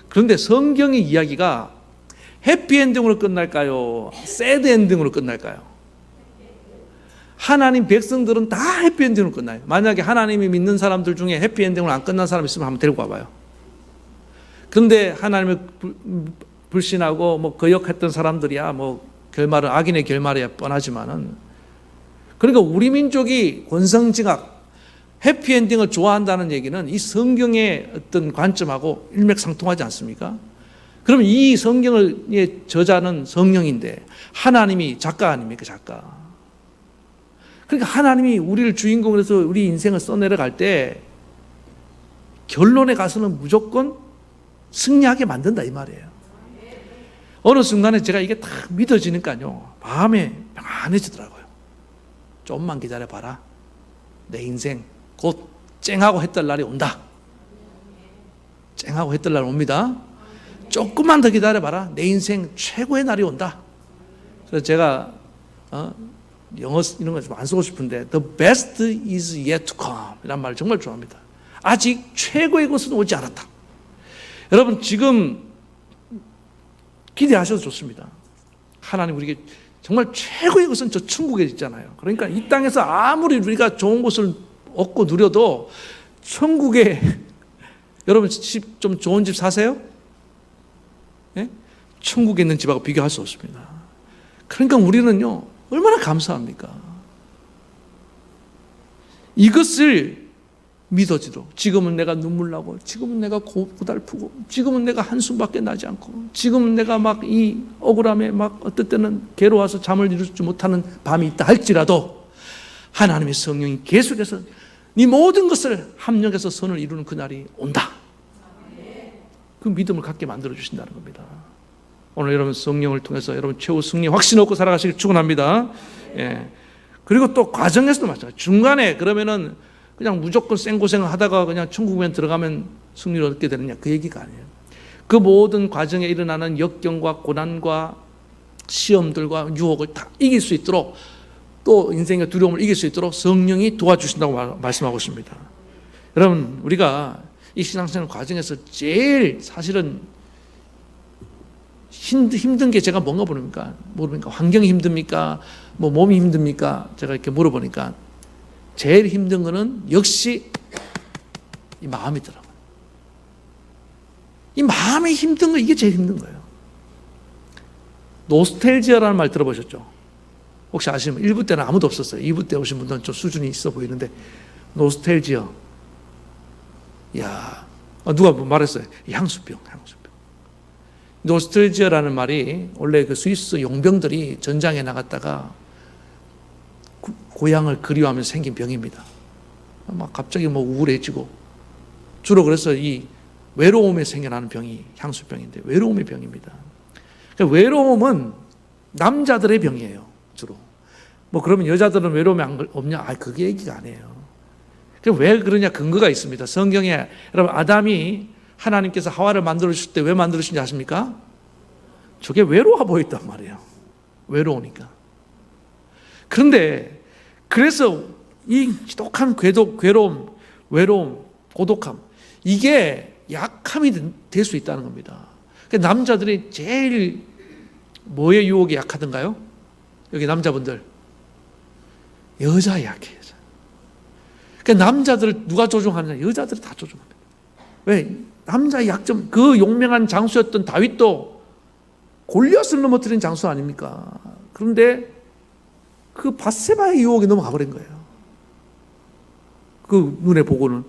그런데 성경의 이야기가 해피엔딩으로 끝날까요? 새드엔딩으로 끝날까요? 하나님 백성들은 다 해피엔딩으로 끝나요. 만약에 하나님이 믿는 사람들 중에 해피엔딩으로 안 끝난 사람 있으면 한번 데리고 와봐요. 그런데 하나님을 불신하고 뭐 거역했던 사람들이야 뭐 결말은 악인의 결말이야 뻔하지만은, 그러니까 우리 민족이 권성징악 해피엔딩을 좋아한다는 얘기는 이 성경의 어떤 관점하고 일맥상통하지 않습니까? 그럼 이 성경의 저자는 성령인데 하나님이 작가 아닙니까? 작가. 그러니까 하나님이 우리를 주인공으로 해서 우리 인생을 써내려갈 때 결론에 가서는 무조건 승리하게 만든다 이 말이에요. 어느 순간에 제가 이게 딱 믿어지니까요, 마음에 평안해지더라고요. 좀만 기다려봐라. 내 인생 곧 쨍하고 했던 날이 온다. 쨍하고 했던 날 옵니다. 조금만 더 기다려봐라. 내 인생 최고의 날이 온다. 그래서 제가 영어 이런 거 좀 안 쓰고 싶은데 The best is yet to come 이란 말을 정말 좋아합니다. 아직 최고의 것은 오지 않았다. 여러분 지금 기대하셔도 좋습니다. 하나님 우리에게 정말 최고의 것은 저 천국에 있잖아요. 그러니까 이 땅에서 아무리 우리가 좋은 것을 얻고 누려도 천국에 여러분 집 좀 좋은 집 사세요? 예? 천국에 있는 집하고 비교할 수 없습니다. 그러니까 우리는요 얼마나 감사합니까? 이것을 믿어지도록, 지금은 내가 눈물 나고, 지금은 내가 고달프고, 지금은 내가 한숨밖에 나지 않고, 지금은 내가 막 이 억울함에 막 어떨 때는 괴로워서 잠을 이루지 못하는 밤이 있다 할지라도 하나님의 성령이 계속해서 네 모든 것을 합력해서 선을 이루는 그날이 온다. 그 믿음을 갖게 만들어 주신다는 겁니다. 오늘 여러분 성령을 통해서 여러분 최후 승리 확신 얻고 살아가시길 축원합니다. 예. 그리고 또 과정에서도 마찬가지. 중간에 그러면은 그냥 무조건 생고생을 하다가 그냥 천국에 들어가면 승리를 얻게 되느냐, 그 얘기가 아니에요. 그 모든 과정에 일어나는 역경과 고난과 시험들과 유혹을 다 이길 수 있도록, 또 인생의 두려움을 이길 수 있도록 성령이 도와주신다고 말씀하고 있습니다. 여러분 우리가 이 신앙생활 과정에서 제일 사실은 힘든 게 제가 뭔가 모릅니까? 환경이 힘듭니까? 뭐 몸이 힘듭니까? 제가 이렇게 물어보니까 제일 힘든 거는 역시 이 마음이더라고요. 이 마음이 힘든 거, 이게 제일 힘든 거예요. 노스텔지아라는 말 들어보셨죠? 혹시 아시면 1부 때는 아무도 없었어요. 2부 때 오신 분들은 좀 수준이 있어 보이는데 노스텔지아. 야, 누가 말했어요? 향수병. 노스텔지아라는 말이 원래 그 스위스 용병들이 전장에 나갔다가 고향을 그리워하면서 생긴 병입니다. 막 갑자기 뭐 우울해지고, 주로 그래서 이 외로움에 생겨나는 병이 향수병인데 외로움의 병입니다. 그러니까 외로움은 남자들의 병이에요. 주로. 뭐 그러면 여자들은 외로움이 없냐? 그게 얘기가 아니에요. 왜 그러냐? 근거가 있습니다. 성경에 여러분 아담이 하나님께서 하와를 만들어주실 때 왜 만들어주신지 아십니까? 저게 외로워 보였단 말이에요. 외로우니까. 그런데 그래서 이 지독한 괴로움, 외로움, 고독함 이게 약함이 될 수 있다는 겁니다. 남자들이 제일 뭐의 유혹에 약하던가요? 여기 남자분들 여자에 약해요. 남자들을 누가 조종하느냐? 여자들이 다 조종합니다. 왜? 남자의 약점, 그 용맹한 장수였던 다윗도 골리앗을 넘어뜨린 장수 아닙니까? 그런데 그 밧세바의 유혹에 넘어가 버린 거예요. 그 눈에 보고는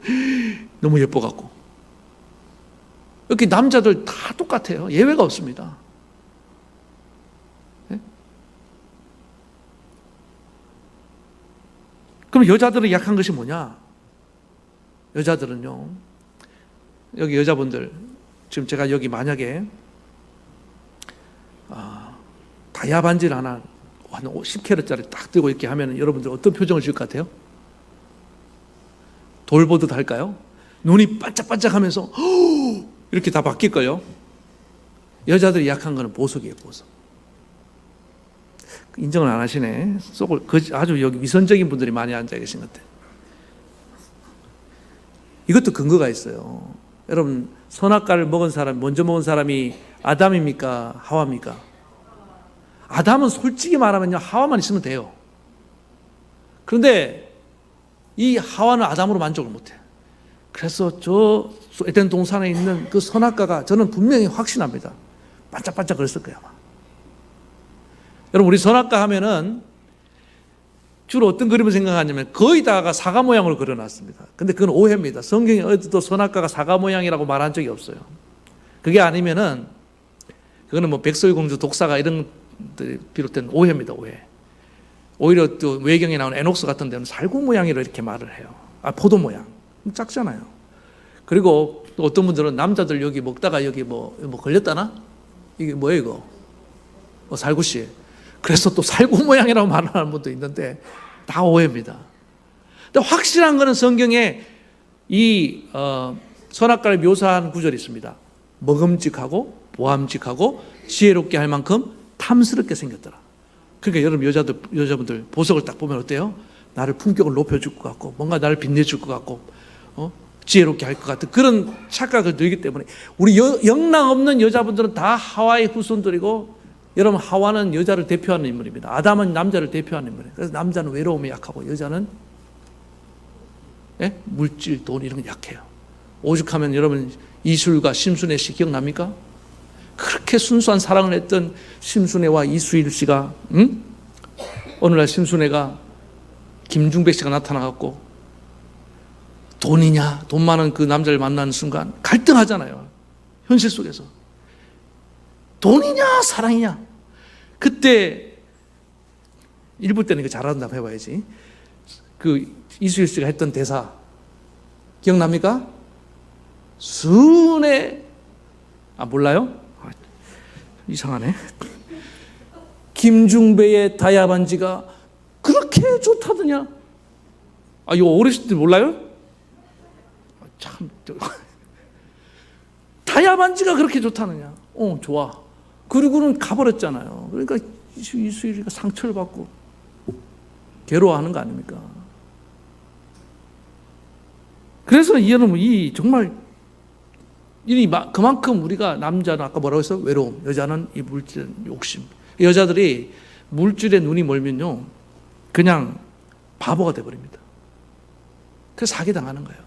너무 예뻐갖고. 이렇게 남자들 다 똑같아요. 예외가 없습니다. 네? 그럼 여자들은 약한 것이 뭐냐? 여자들은요, 여기 여자분들, 지금 제가 여기 만약에 다이아 반지를 하나 한 10캐럿짜리 딱 들고 이렇게 하면 여러분들 어떤 표정을 지을 것 같아요? 돌보듯 할까요? 눈이 반짝반짝하면서 이렇게 다 바뀔걸요? 여자들이 약한 거는 보석이에요, 보석. 인정을 안 하시네. 속을 아주 여기 위선적인 분들이 많이 앉아 계신 것 같아요. 이것도 근거가 있어요. 여러분, 선악과를 먹은 사람, 먼저 먹은 사람이 아담입니까? 하와입니까? 아담은 솔직히 말하면요, 하와만 있으면 돼요. 그런데 이 하와는 아담으로 만족을 못해요. 그래서 저 에덴 동산에 있는 그 선악과가 저는 분명히 확신합니다. 반짝반짝 그랬을 거예요, 아마. 여러분, 우리 선악과 하면은 주로 어떤 그림을 생각하냐면 거의 다가 사과 모양으로 그려놨습니다. 근데 그건 오해입니다. 성경에 어디도 선악과가 사과 모양이라고 말한 적이 없어요. 그게 아니면은 그거는 뭐 백설이 공주 독사가 이런 데 비롯된 오해입니다, 오해. 오히려 또 외경에 나오는 에녹스 같은 데는 살구 모양으로 이렇게 말을 해요. 포도 모양. 작잖아요. 그리고 또 어떤 분들은 남자들 여기 먹다가 여기 뭐 걸렸다나? 이게 뭐예요, 이거? 살구씨. 그래서 또 살구 모양이라고 말하는 분도 있는데 다 오해입니다. 근데 확실한 거는 성경에 이 선악과를 묘사한 구절이 있습니다. 먹음직하고 보암직하고 지혜롭게 할 만큼 탐스럽게 생겼더라. 그러니까 여러분 여자분들 보석을 딱 보면 어때요? 나를 품격을 높여줄 것 같고 뭔가 나를 빛내줄 것 같고 지혜롭게 할 것 같은 그런 착각을 들기 때문에 우리 영랑 없는 여자분들은 다 하와의 후손들이고 여러분 하와는 여자를 대표하는 인물입니다. 아담은 남자를 대표하는 인물이에요. 그래서 남자는 외로움에 약하고 여자는 물질, 돈 이런 게 약해요. 오죽하면 여러분 이술과 심순애 씨 기억납니까? 그렇게 순수한 사랑을 했던 심순애와 이수일 씨가 어느 날 심순애가 김중백 씨가 나타나갖고 돈이냐 돈 많은 그 남자를 만나는 순간 갈등하잖아요. 현실 속에서 돈이냐 사랑이냐. 그때 일부 때는 이거 잘한다고 해봐야지. 그 이수일 씨가 했던 대사 기억납니까? 순애 몰라요? 이상하네. 김중배의 다이아 반지가 그렇게 좋다더냐? 이거 어르신 들 몰라요? 참 다이아 반지가 그렇게 좋다느냐? 좋아. 그리고는 가버렸잖아요. 그러니까 이수일이가 상처를 받고 괴로워하는 거 아닙니까? 그래서 여러분 정말 그만큼 우리가 남자는 아까 뭐라고 했어? 외로움. 여자는 이 물질의 욕심. 여자들이 물질에 눈이 멀면요 그냥 바보가 돼버립니다. 그래서 사기당하는 거예요.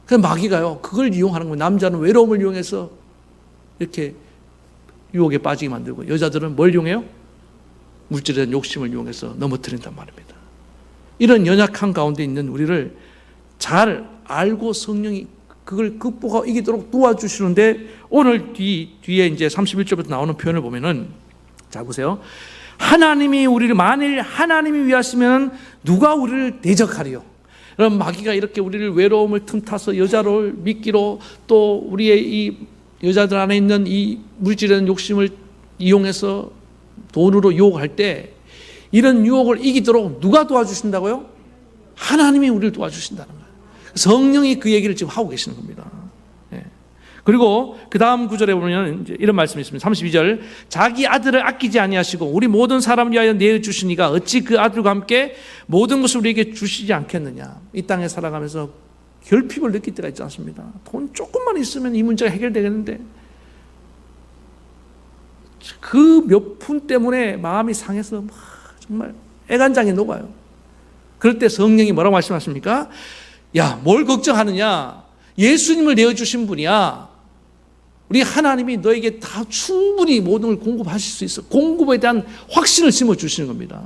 그래서 마귀가요 그걸 이용하는 거예요. 남자는 외로움을 이용해서 이렇게 유혹에 빠지게 만들고 여자들은 뭘 이용해요? 물질에 대한 욕심을 이용해서 넘어뜨린단 말입니다. 이런 연약한 가운데 있는 우리를 잘 알고 성령이 그걸 극복하고 이기도록 도와주시는데 오늘 뒤에 이제 31절부터 나오는 표현을 보면은 자 보세요. 만일 하나님이 위하시면 누가 우리를 대적하리요? 그럼 마귀가 이렇게 우리를 외로움을 틈타서 여자를 미끼로 또 우리의 이 여자들 안에 있는 이 물질에 대한 욕심을 이용해서 돈으로 유혹할 때 이런 유혹을 이기도록 누가 도와주신다고요? 하나님이 우리를 도와주신다는 거예요. 성령이 그 얘기를 지금 하고 계시는 겁니다. 예. 그리고 그 다음 구절에 보면 이제 이런 말씀이 있습니다. 32절, 자기 아들을 아끼지 아니하시고 우리 모든 사람을 위하여 내어주시니가 어찌 그 아들과 함께 모든 것을 우리에게 주시지 않겠느냐. 이 땅에 살아가면서 결핍을 느낄 때가 있지 않습니다. 돈 조금만 있으면 이 문제가 해결되겠는데 그 몇 푼 때문에 마음이 상해서 정말 애간장이 녹아요. 그럴 때 성령이 뭐라고 말씀하십니까? 야, 뭘 걱정하느냐? 예수님을 내어주신 분이야. 우리 하나님이 너에게 다 충분히 모든 걸 공급하실 수 있어. 공급에 대한 확신을 심어주시는 겁니다.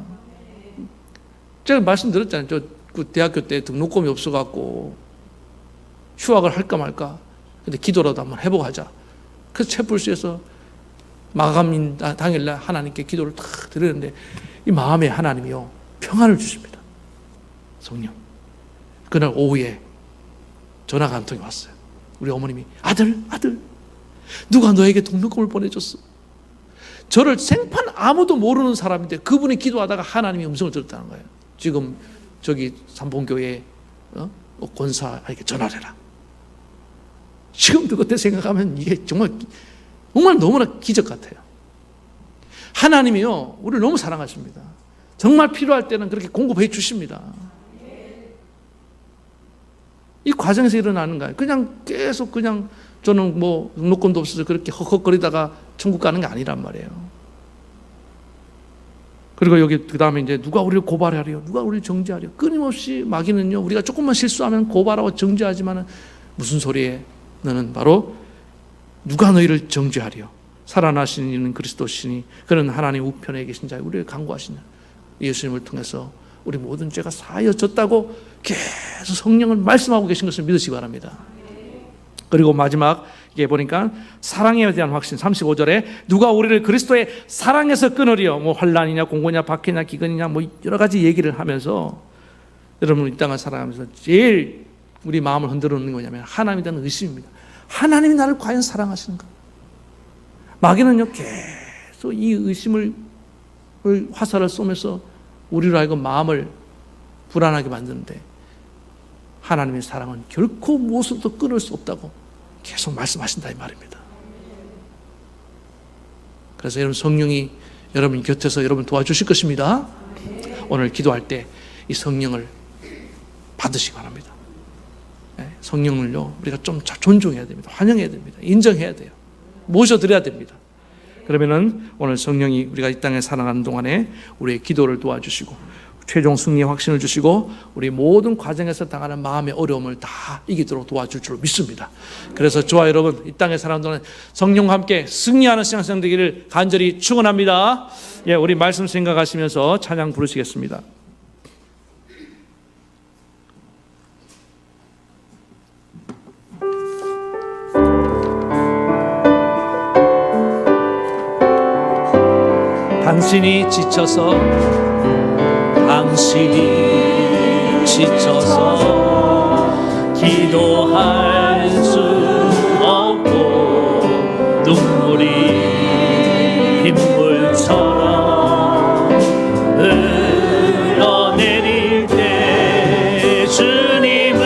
제가 말씀드렸잖아요. 저 그 대학교 때 등록금이 없어갖고 휴학을 할까 말까. 근데 기도라도 한번 해보고 하자. 그래서 채플스에서 마감 당일날 하나님께 기도를 탁 드렸는데 이 마음에 하나님이요 평안을 주십니다. 성령. 그날 오후에 전화가 한 통이 왔어요. 우리 어머님이 아들 누가 너에게 등록금을 보내줬어. 저를 생판 아무도 모르는 사람인데 그분이 기도하다가 하나님이 음성을 들었다는 거예요. 지금 저기 삼봉교회 권사에게 전화를 해라. 지금도 그때 생각하면 이게 정말 너무나 기적 같아요. 하나님이요 우리를 너무 사랑하십니다. 정말 필요할 때는 그렇게 공급해 주십니다. 이 과정에서 일어나는 거예요. 그냥 계속 그냥 저는 뭐 등록금도 없어서 그렇게 헉헉거리다가 천국 가는 게 아니란 말이에요. 그리고 여기 그 다음에 이제 누가 우리를 고발하려, 누가 우리를 정죄하려. 끊임없이 마귀는요 우리가 조금만 실수하면 고발하고 정죄하지만은 무슨 소리에 너는 바로 누가 너희를 정죄하려. 살아나신 이는 그리스도시니 그는 하나님 우편에 계신 자에 우리를 간구하시냐. 예수님을 통해서 우리 모든 죄가 사하여졌다고 계속 성령을 말씀하고 계신 것을 믿으시기 바랍니다. 그리고 마지막 이게 보니까 사랑에 대한 확신 35절에 누가 우리를 그리스도의 사랑에서 끊으려 뭐 환난이냐 공고냐 박해냐 기근이냐 뭐 여러 가지 얘기를 하면서 여러분 이 땅을 살아가면서 제일 우리 마음을 흔들어 놓는 거냐면 하나님에 대한 의심입니다. 하나님이 나를 과연 사랑하시는가? 마귀는요 계속 이 의심을 화살을 쏘면서 우리로 하여금 마음을 불안하게 만드는데 하나님의 사랑은 결코 무엇으로도 끊을 수 없다고 계속 말씀하신다 이 말입니다. 그래서 여러분 성령이 여러분 곁에서 여러분 도와주실 것입니다. 오늘 기도할 때 이 성령을 받으시기 바랍니다. 성령을요 우리가 좀 존중해야 됩니다. 환영해야 됩니다. 인정해야 돼요. 모셔드려야 됩니다. 그러면은 오늘 성령이 우리가 이 땅에 살아가는 동안에 우리의 기도를 도와주시고 최종 승리의 확신을 주시고 우리 모든 과정에서 당하는 마음의 어려움을 다 이기도록 도와줄 줄 믿습니다. 그래서 저와 여러분 이 땅에 살아가는 동안 성령과 함께 승리하는 신앙생 되기를 간절히 축원합니다. 예, 우리 말씀 생각하시면서 찬양 부르시겠습니다. 당신이 지쳐서 기도할 수 없고 눈물이 빗물처럼 흘러내릴 때 주님은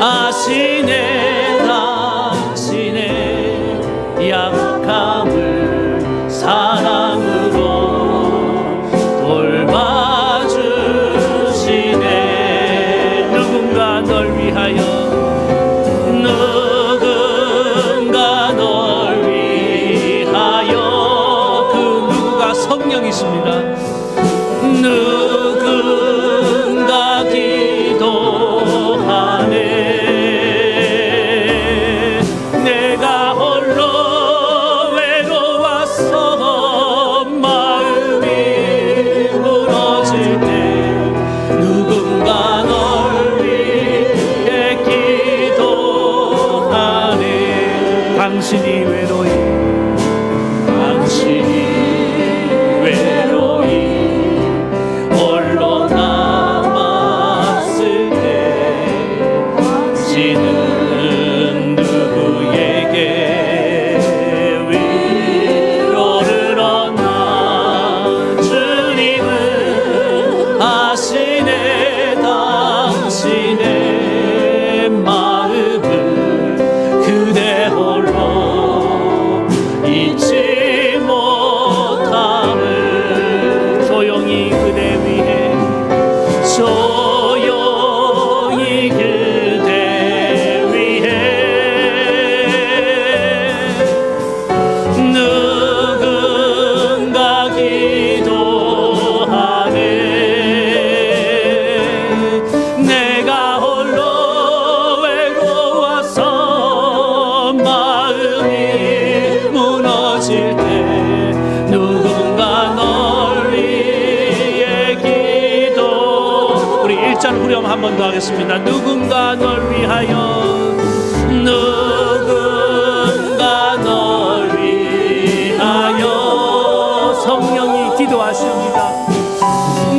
아시네 당신의 약함을 사랑으로 돌봐주시네. 누군가 널 위하여 그 누구가 성령이십니다. 누군가 기도하네. 내가 홀로 외로워서 마음이 무너질 때 누군가 널 위해 기도하네. 당신이 외로이 홀로 남았을 때 당신은 누구에게 위로를 얻나. 주님은 한 번 더 하겠습니다. 누군가 널 위하여, 누군가 널 위하여. 성령이 기도하십니다.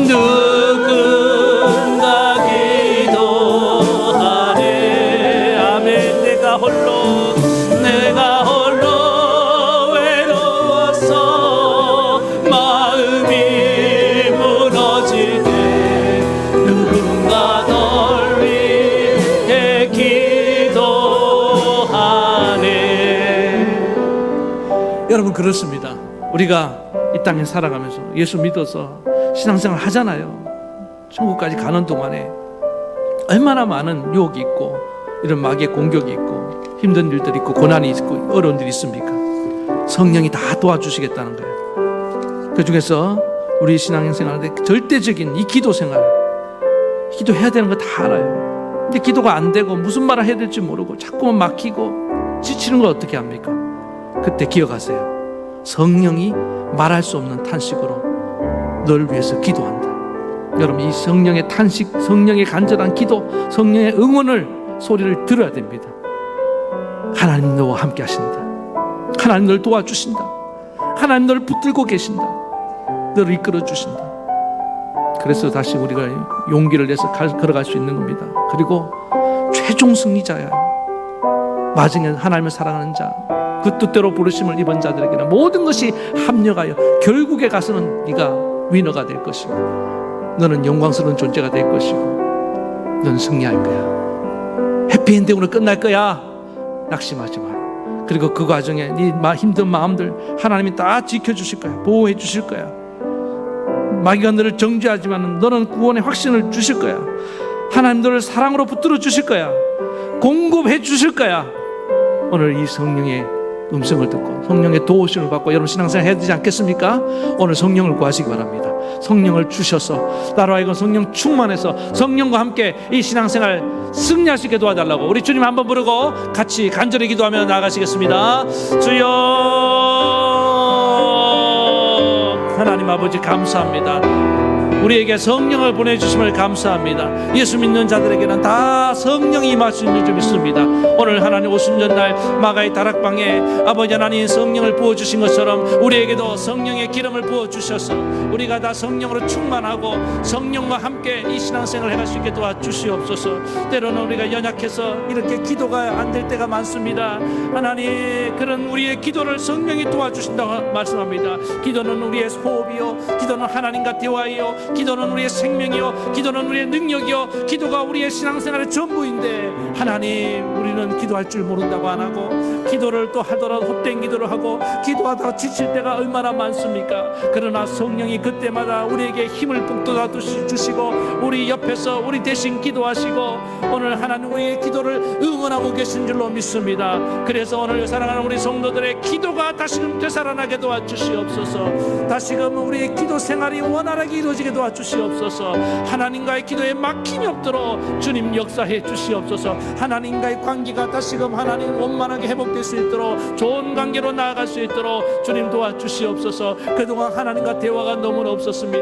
누군가 기도하네. 아멘. 내가 홀로 외로워서 마음이 무너질 때 누군가 널 위해 기도하네. 여러분, 그렇습니다. 우리가 이 땅에 살아가면서 예수 믿어서 신앙생활 하잖아요. 천국까지 가는 동안에 얼마나 많은 유혹이 있고 이런 마귀의 공격이 있고 힘든 일들이 있고 고난이 있고 어려운 일이 있습니까? 성령이 다 도와주시겠다는 거예요. 그 중에서 우리 신앙생활에 절대적인 이 기도 생활, 기도해야 되는 거 다 알아요. 근데 기도가 안 되고 무슨 말을 해야 될지 모르고 자꾸만 막히고 지치는 걸 어떻게 합니까? 그때 기억하세요. 성령이 말할 수 없는 탄식으로 널 위해서 기도한다. 여러분, 이 성령의 탄식, 성령의 간절한 기도, 성령의 응원을 소리를 들어야 됩니다. 하나님 너와 함께 하신다. 하나님 널 도와주신다. 하나님 널 붙들고 계신다. 너를 이끌어 주신다. 그래서 다시 우리가 용기를 내서 걸어갈 수 있는 겁니다. 그리고 최종 승리자야. 마지막에 하나님을 사랑하는 자, 그 뜻대로 부르심을 입은 자들에게는 모든 것이 합력하여 결국에 가서는 네가 위너가 될 것이고, 너는 영광스러운 존재가 될 것이고, 너는 승리할 거야. 해피엔딩으로 끝날 거야. 낙심하지 마. 그리고 그 과정에 네 힘든 마음들 하나님이 다 지켜주실 거야. 보호해 주실 거야. 마귀가 너를 정죄하지만 너는 구원의 확신을 주실 거야. 하나님 너를 사랑으로 붙들어 주실 거야. 공급해 주실 거야. 오늘 이 성령의 음성을 듣고 성령의 도우심을 받고 여러분 신앙생활 해야 되지 않겠습니까? 오늘 성령을 구하시기 바랍니다. 성령을 주셔서 나로 하여금 성령 충만해서 성령과 함께 이 신앙생활 승리할 수 있게 도와달라고 우리 주님 한번 부르고 같이 간절히 기도하며 나아가시겠습니다. 주여, 하나님 아버지 감사합니다. 우리에게 성령을 보내주심을 감사합니다. 예수 믿는 자들에게는 다 성령이 임하시는 줄 믿습니다. 오늘 하나님 오순절날 마가의 다락방에 아버지 하나님 성령을 부어주신 것처럼 우리에게도 성령의 기름을 부어주셔서 우리가 다 성령으로 충만하고 성령과 함께 이 신앙생활을 해갈 수 있게 도와주시옵소서. 때로는 우리가 연약해서 이렇게 기도가 안 될 때가 많습니다. 하나님, 그런 우리의 기도를 성령이 도와주신다고 말씀합니다. 기도는 우리의 호흡이요, 기도는 하나님과 대화이요, 기도는 우리의 생명이요, 기도는 우리의 능력이요, 기도가 우리의 신앙생활의 전부인데 하나님, 우리는 기도할 줄 모른다고 안 하고 기도를 또 하더라도 헛된 기도를 하고 기도하다가 지칠 때가 얼마나 많습니까? 그러나 성령이 그때마다 우리에게 힘을 북돋아 주시고 우리 옆에서 우리 대신 기도하시고 오늘 하나님 우리의 기도를 응원하고 계신 줄로 믿습니다. 그래서 오늘 사랑하는 우리 성도들의 기도가 다시금 되살아나게 도와주시옵소서. 다시금 우리의 기도 생활이 원활하게 이루어지게 도와주시옵소서. 하나님과의 기도에 막힘이 없도록 주님 역사해 주시옵소서. 하나님과의 관계가 다시금 하나님 원만하게 회복될 수 있도록 좋은 관계로 나아갈 수 있도록 주님 도와주시옵소서. 그동안 하나님과 대화가 너무나 없었습니다.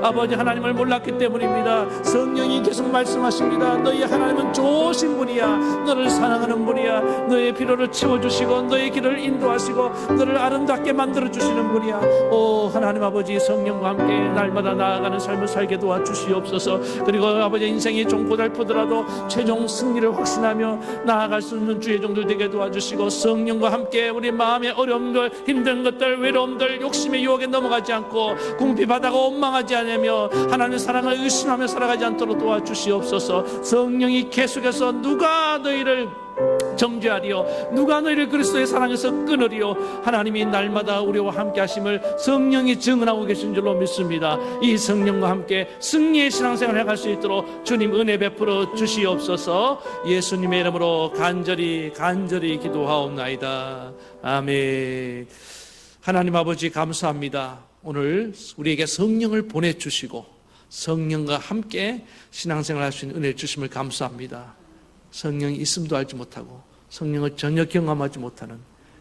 아버지 하나님을 몰랐기 때문입니다. 성령이 계속 말씀하십니다. 너희 하나님은 좋으신 분이야. 너를 사랑하는 분이야. 너의 필요를 채워주시고 너의 길을 인도하시고 너를 아름답게 만들어주시는 분이야. 오 하나님 아버지, 성령과 함께 날마다 나아가는 삶을 살게 도와주시옵소서. 그리고 아버지 인생이 좀 고달프더라도 최종 승리를 확신하며 나아갈 수 있는 주의 종들 되게 도와주시고 성령과 함께 우리 마음의 어려움들, 힘든 것들, 외로움들, 욕심의 유혹에 넘어가지 않고 궁핍하다가 원망하지 않으며 하나님의 사랑을 의심하며 살아가지 않도록 도와주시옵소서. 성령이 계속해서 누가 너희를 정죄하리요, 누가 너희를 그리스도의 사랑에서 끊으리요, 하나님이 날마다 우리와 함께 하심을 성령이 증언하고 계신 줄로 믿습니다. 이 성령과 함께 승리의 신앙생활을 해갈 수 있도록 주님 은혜 베풀어 주시옵소서. 예수님의 이름으로 간절히 기도하옵나이다. 아멘. 하나님 아버지 감사합니다. 오늘 우리에게 성령을 보내주시고 성령과 함께 신앙생활을 할 수 있는 은혜를 주심을 감사합니다. 성령이 있음도 알지 못하고 성령을 전혀 경험하지 못하는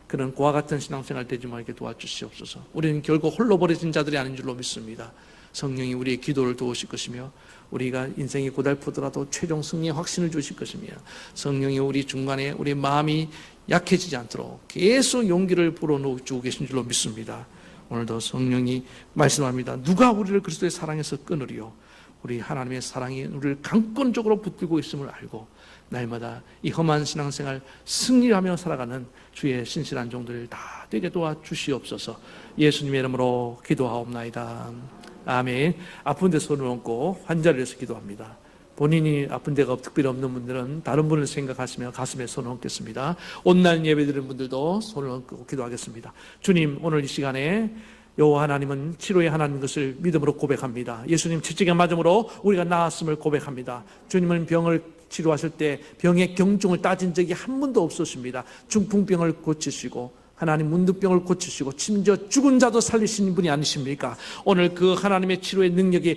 그런 고와 같은 신앙생활 되지 말게 도와주시옵소서. 우리는 결국 홀로 버려진 자들이 아닌 줄로 믿습니다. 성령이 우리의 기도를 도우실 것이며 우리가 인생이 고달프더라도 최종 승리의 확신을 주실 것이며 성령이 우리 중간에 우리 마음이 약해지지 않도록 계속 용기를 불어넣어주고 계신 줄로 믿습니다. 오늘도 성령이 말씀합니다. 누가 우리를 그리스도의 사랑에서 끊으리요? 우리 하나님의 사랑이 우리를 강권적으로 붙들고 있음을 알고 날마다 이 험한 신앙생활 승리하며 살아가는 주의 신실한 종들 다 되게 도와주시옵소서. 예수님의 이름으로 기도하옵나이다. 아멘. 아픈 데 손을 얹고 환자를 위해서 기도합니다. 본인이 아픈 데가 특별히 없는 분들은 다른 분을 생각하시며 가슴에 손을 얹겠습니다. 온라인 예배 드리는 분들도 손을 얹고 기도하겠습니다. 주님, 오늘 이 시간에 여호와 하나님은 치료의 하나님 것을 믿음으로 고백합니다. 예수님 채찍에 맞음으로 우리가 나았음을 고백합니다. 주님은 병을 치료하실 때 병의 경중을 따진 적이 한 번도 없으십니다. 중풍병을 고치시고 하나님 문득병을 고치시고 심지어 죽은 자도 살리시는 분이 아니십니까? 오늘 그 하나님의 치료의 능력이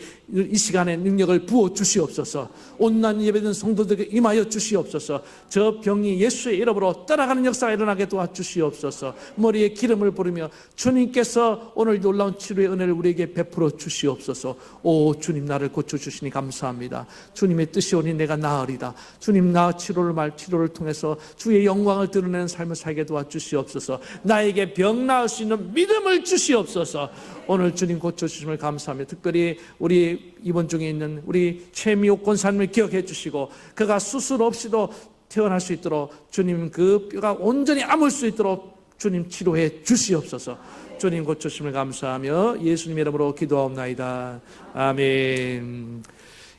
이 시간에 능력을 부어 주시옵소서. 온난 예배드리는 성도들에게 임하여 주시옵소서. 저 병이 예수의 이름으로 떠나가는 역사가 일어나게 도와주시옵소서. 머리에 기름을 부르며 주님께서 오늘 놀라운 치료의 은혜를 우리에게 베풀어 주시옵소서. 오 주님, 나를 고쳐주시니 감사합니다. 주님의 뜻이 오니 내가 나으리다. 주님, 나 치료를 통해서 주의 영광을 드러내는 삶을 살게 도와주시옵소서. 나에게 병 나을 수 있는 믿음을 주시옵소서. 오늘 주님 고쳐주심을 감사합니다. 특별히 우리 이번 중에 있는 우리 최미옥 권사님을 기억해 주시고 그가 수술 없이도 태어날 수 있도록 주님 그 뼈가 온전히 아물 수 있도록 주님 치료해 주시옵소서. 주님 고쳐주심을 감사하며 예수님의 이름으로 기도하옵나이다. 아멘.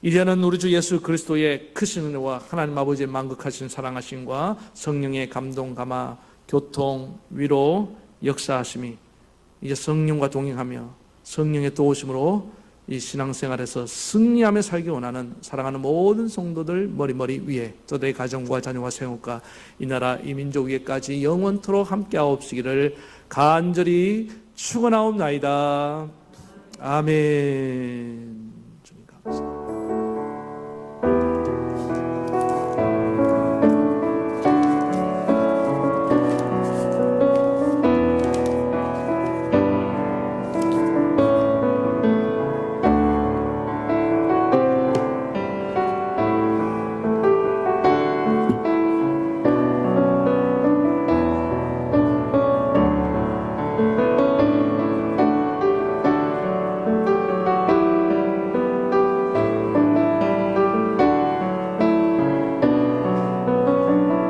이제는 우리 주 예수 그리스도의 크신 은혜와 하나님 아버지의 만극하신 사랑하심과 성령의 감동 감화 교통, 위로, 역사하심이 이제 성령과 동행하며 성령의 도우심으로 이 신앙생활에서 승리하며 살기 원하는 사랑하는 모든 성도들 머리 위에 저들의 가정과 자녀와 생업과 이 나라 이 민족 위에까지 영원토록 함께하옵시기를 간절히 축원하옵나이다. 아멘.